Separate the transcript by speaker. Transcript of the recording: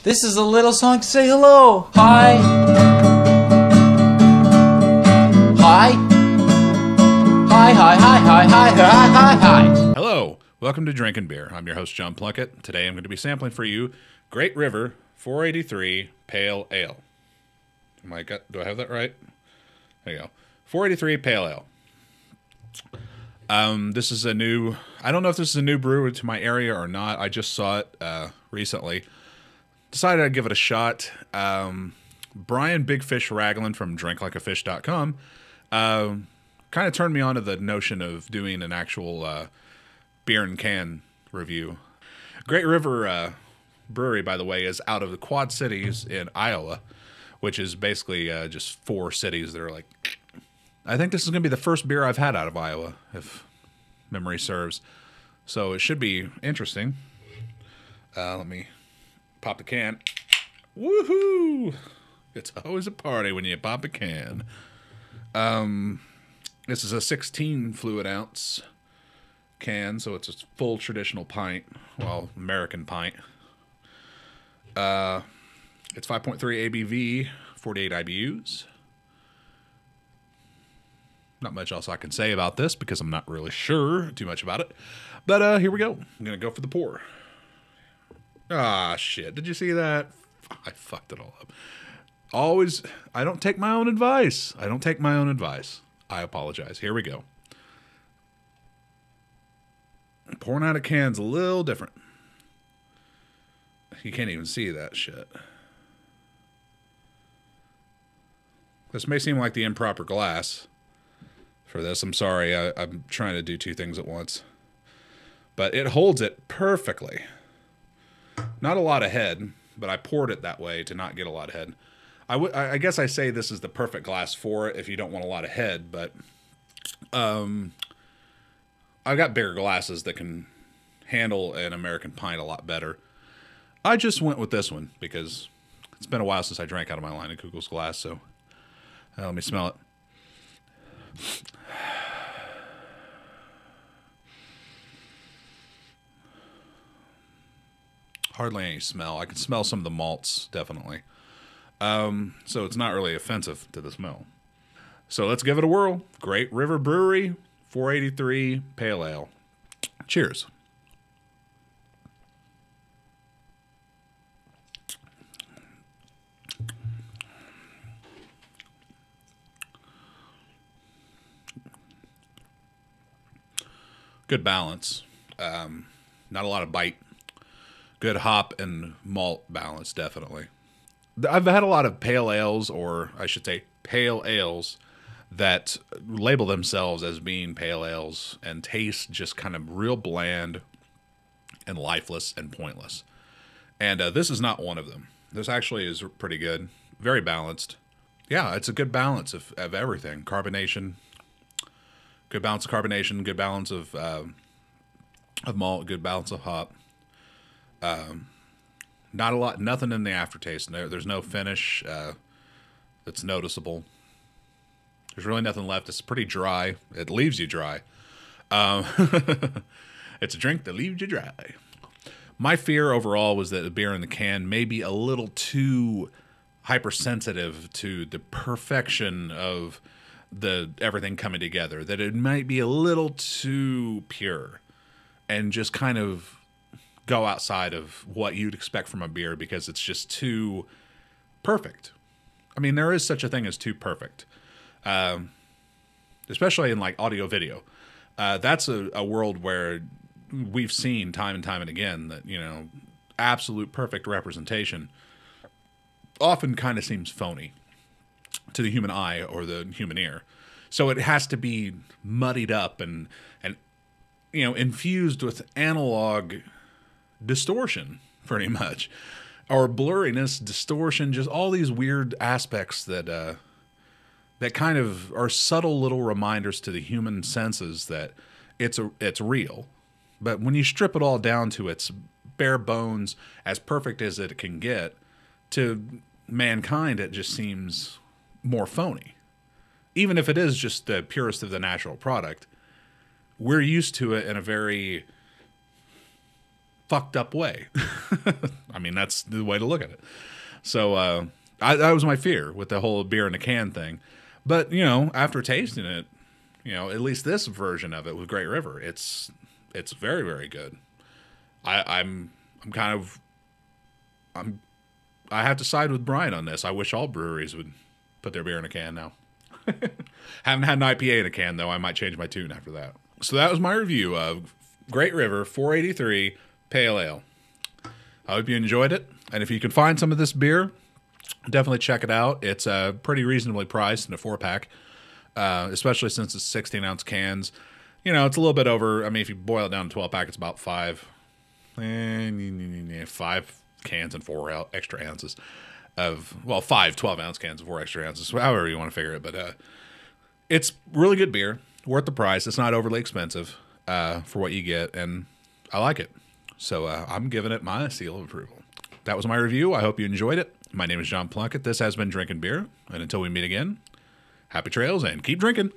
Speaker 1: This is a little song to say hello. Hi. Hi. Hi, hi, hi, hi, hi, hi, hi, hi.
Speaker 2: Hello. Welcome to Drinkin' Beer. I'm your host, John Plunkett. Today I'm going to be sampling for you Great River 483 Pale Ale. Do I have that right? There you go. 483 Pale Ale. This is a new... I don't know if this is a new brewery to my area or not. I just saw it recently. Decided I'd give it a shot. Brian Big Fish Ragland from DrinkLikeAFish.com kind of turned me on to the notion of doing an actual beer and can review. Great River Brewery, by the way, is out of the Quad Cities in Iowa, which is basically just 4 cities that are like... I think this is going to be the first beer I've had out of Iowa, if memory serves. So it should be interesting. Let me pop the can. Woohoo! It's always a party when you pop a can. This is a 16 fluid ounce can, so it's a full traditional pint. Well, American pint. It's 5.3 ABV, 48 IBUs. Not much else I can say about this because I'm not really sure too much about it. But here we go. I'm going to go for the pour. Ah, shit. Did you see that? I fucked it all up. I don't take my own advice. I apologize. Here we go. Pouring out of cans a little different. You can't even see that shit. This may seem like the improper glass for this. I'm sorry. I'm trying to do 2 things at once. But it holds it perfectly. Not a lot of head, but I poured it that way to not get a lot of head. I guess I say this is the perfect glass for it if you don't want a lot of head, but I've got bigger glasses that can handle an American pint a lot better. I just went with this one because it's been a while since I drank out of my line of Kugel's glass, so let me smell it. Hardly any smell. I can smell some of the malts, definitely. So it's not really offensive to the smell. So let's give it a whirl. Great River Brewery, 483 Pale Ale. Cheers. Good balance. Not a lot of bite. Good hop and malt balance, definitely. I've had a lot of pale ales, or I should say pale ales, that label themselves as being pale ales and taste just kind of real bland and lifeless and pointless. And this is not one of them. This actually is pretty good. Very balanced. Yeah, it's a good balance of everything. Carbonation. Good balance of carbonation. Good balance of malt. Good balance of hop. Not a lot, nothing in the aftertaste. There's no finish that's noticeable. There's really nothing left. It's pretty dry. It leaves you dry. It's a drink that leaves you dry. My fear overall was that the beer in the can may be a little too hypersensitive to the perfection of everything coming together. That it might be a little too pure and just kind of go outside of what you'd expect from a beer because it's just too perfect. I mean, there is such a thing as too perfect, especially in like audio video. That's a world where we've seen time and time and again that, you know, absolute perfect representation often kind of seems phony to the human eye or the human ear. So it has to be muddied up and you know, infused with analog distortion, pretty much, or blurriness, distortion, just all these weird aspects that kind of are subtle little reminders to the human senses that it's real. But when you strip it all down to its bare bones, as perfect as it can get, to mankind, it just seems more phony. Even if it is just the purest of the natural product, we're used to it in a very fucked up way. I mean, that's the way to look at it. So that was my fear with the whole beer in a can thing. But, you know, after tasting it, you know, at least this version of it with Great River, it's very, very good. I have to side with Brian on this. I wish all breweries would put their beer in a can now. Haven't had an IPA in a can, though. I might change my tune after that. So that was my review of Great River 483 Pale Ale. I hope you enjoyed it. And if you can find some of this beer, definitely check it out. It's pretty reasonably priced in a 4-pack, especially since it's 16-ounce cans. You know, it's a little bit over. I mean, if you boil it down to 12-pack, it's about 5 cans and 4 extra ounces of, well, 5 12-ounce cans and 4 extra ounces, however you want to figure it. But it's really good beer, worth the price. It's not overly expensive for what you get, and I like it. So I'm giving it my seal of approval. That was my review. I hope you enjoyed it. My name is John Plunkett. This has been Drinking Beer, and until we meet again, happy trails and keep drinking.